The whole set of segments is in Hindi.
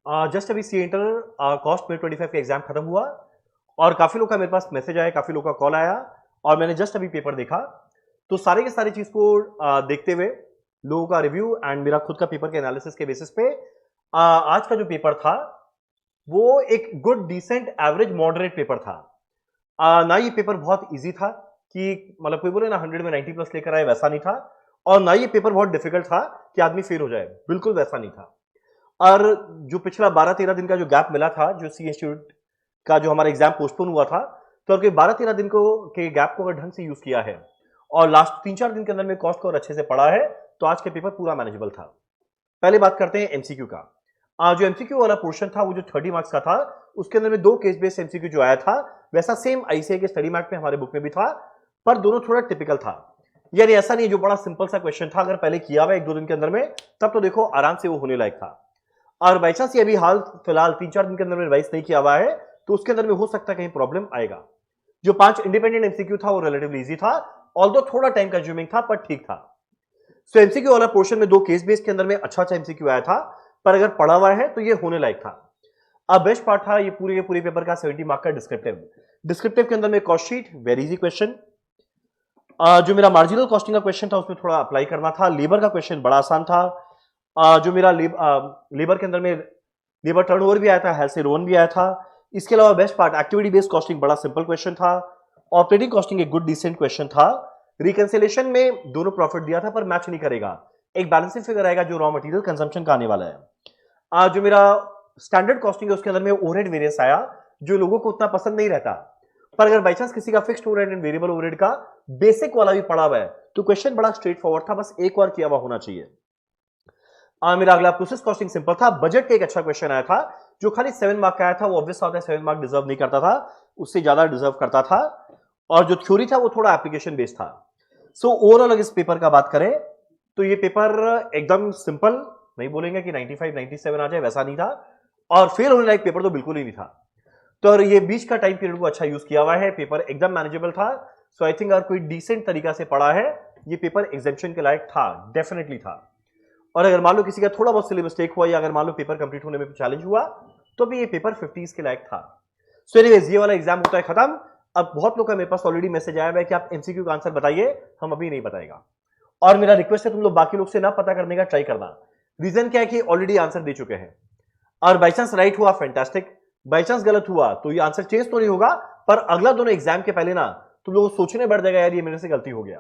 जस्ट अभी सी इंटर कॉस्ट में 25 का एग्जाम खत्म हुआ और काफी लोग का मेरे पास मैसेज आया, काफी लोग का कॉल आया और मैंने जस्ट अभी पेपर देखा। तो सारे के सारी चीज को देखते हुए लोगों का रिव्यू एंड मेरा खुद का पेपर के एनालिसिस के बेसिस पे आज का जो पेपर था वो एक good decent average moderate paper था। ना ये पेपर बहुत इजी था कि मतलब कोई बोले ना 100 में 90 प्लस लेकर आए, वैसा नहीं था। और ना ये पेपर बहुत डिफिकल्ट था कि आदमी फेल हो जाए, बिल्कुल वैसा नहीं था। और जो पिछला 12-13 दिन का जो गैप मिला था, जो सी इंस्टीट्यूट का जो हमारा एग्जाम पोस्टपोन हुआ था, तो अगर 12-13 दिन को के गैप को अगर ढंग से यूज किया है और लास्ट 3-4 दिन के अंदर में कॉस्ट को और अच्छे से पढ़ा है तो आज के पेपर पूरा मैनेजेबल था। पहले बात करते हैं एमसीक्यू का। जो एमसीक्यू वाला पोर्शन था वो जो 30 मार्क्स का था, उसके अंदर में 2 केस बेस्ड एमसीक्यू जो आया था वैसा सेम आईसीआई के स्टडी मैट में हमारे बुक में भी था, पर दोनों थोड़ा टिपिकल था। यानी ऐसा नहीं जो बड़ा सिंपल सा क्वेश्चन था, अगर पहले किया हुआ 1-2 दिन के अंदर में तब तो देखो आराम से वो होने लायक था। और बाई चांस ये अभी हाल फिलहाल 3-4 दिन के अंदर में रिवाइज नहीं किया हुआ है तो उसके अंदर में हो सकता है कहीं प्रॉब्लम आएगा। जो 5 इंडिपेंडेंट एमसीक्यू था वो रिलेटिवली इजी था, ऑल्दो थोड़ा टाइम कंज्यूमिंग था पर ठीक था। सो एमसीक्यू वाला पोर्शन में 2 केस बेस के अंदर में अच्छा एमसीक्यू आया था, पर अगर पढ़ा हुआ है तो ये होने लायक था। अब बेस्ट पार्ट था ये पूरे के पूरे पेपर का 70 मार्क का डिस्क्रिप्टिव के अंदर में cost sheet, very easy question. जो मेरा मार्जिनल कॉस्टिंग का क्वेश्चन था उसमें थोड़ा अप्लाई करना था। लेबर का क्वेश्चन बड़ा आसान था। जो मेरा लेबर के अंदर में लेबर टर्नओवर भी आया था, हेल्थ से लोन भी आया था। इसके अलावा best part activity based costing बड़ा सिंपल क्वेश्चन था। ऑपरेटिंग कॉस्टिंग एक गुड डिसेंट क्वेश्चन था। रिकंसिलेशन में दोनों प्रॉफिट दिया था पर मैच नहीं करेगा, एक बैलेंसिंग फिगर आएगा जो रॉ मटेरियल कंजम्पशन का आने वाला है। जो मेरा स्टैंडर्ड कॉस्टिंग है उसके अंदर में ओवरहेड वेरिएंस आया जो लोगों को उतना पसंद नहीं रहता, पर अगर बाई चांस किसी का fixed overhead and variable overhead का बेसिक वाला भी पड़ा हुआ है तो क्वेश्चन बड़ा स्ट्रेट फॉरवर्ड था, बस एक बार किया हुआ होना चाहिए। मेरा अगला प्रोसेस कॉस्टिंग सिंपल था। बजट का एक अच्छा क्वेश्चन आया था जो खाली 7 मार्क का आया था, वो ऑब्वियस होता है 7 मार्क डिजर्व नहीं करता था, उससे ज्यादा डिजर्व करता था। और जो थ्योरी था वो थोड़ा एप्लीकेशन बेस्ड था। सो ओवरऑल अगर इस पेपर का बात करें तो ये पेपर एकदम सिंपल, नहीं बोलेंगे कि 95 97 आ जाए, वैसा नहीं था। और फेल होने लायक पेपर तो बिल्कुल ही नहीं था। तो ये बीच का टाइम पीरियड को अच्छा यूज किया हुआ है, पेपर एकदम मैनेजेबल था। सो आई थिंक अगर कोई डिसेंट तरीका से पढ़ा है ये पेपर एग्जामिनेशन के लायक था, डेफिनेटली था। और अगर मान लो किसी का थोड़ा बहुत सिली मिस्टेक हुआ या अगर मान लो पेपर कंप्लीट होने में चैलेंज हुआ तो भी ये पेपर 50 के लायक था। सो एनीवेज ये वाला एग्जाम होता है खत्म। अब बहुत लोग का मेरे पास ऑलरेडी मैसेज आया है कि आप एमसीक्यू का आंसर बताइए, हम अभी नहीं बताएगा। और मेरा रिक्वेस्ट है तुम लोग बाकी लोग से ना पता करने का ट्राई करना। रीजन क्या है कि ऑलरेडी आंसर दे चुके हैं, और बाई चांस राइट हुआ फैंटास्टिक, बाई चांस गलत हुआ तो ये आंसर चेंज तो नहीं होगा, पर अगला दोनों एग्जाम के पहले ना तुम लोग सोचने बढ़ जाएगा यार ये मेरे से गलती हो गया।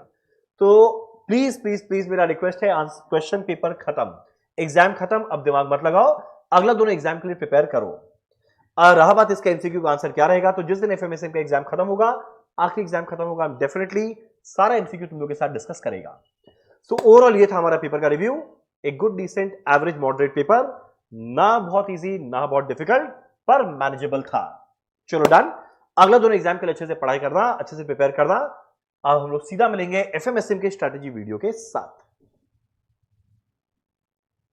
तो प्लीज प्लीज प्लीज मेरा रिक्वेस्ट है, क्वेश्चन पेपर खत्म, एग्जाम खत्म, अब दिमाग मत लगाओ, अगला दोनों एग्जाम के लिए प्रिपेयर करो। रहा बात इसका एमसीक्यू का आंसर क्या रहेगा, तो जिस दिन एफएमएसएम का एग्जाम खत्म होगा, आखिरी एग्जाम खत्म होगा, डेफिनेटली सारा एमसीक्यू तुम लोग के साथ डिस्कस करेगा। सो ओवरऑल ये था हमारा पेपर का रिव्यू। एक good decent average moderate paper, ना बहुत इजी ना बहुत डिफिकल्ट, पर मैनेजेबल था। चलो डन, अगला दोनों एग्जाम के लिए अच्छे से पढ़ाई करना, अच्छे से प्रिपेयर करना। अब हम लोग सीधा मिलेंगे एफएमएसएम के स्ट्रेटेजी वीडियो के साथ।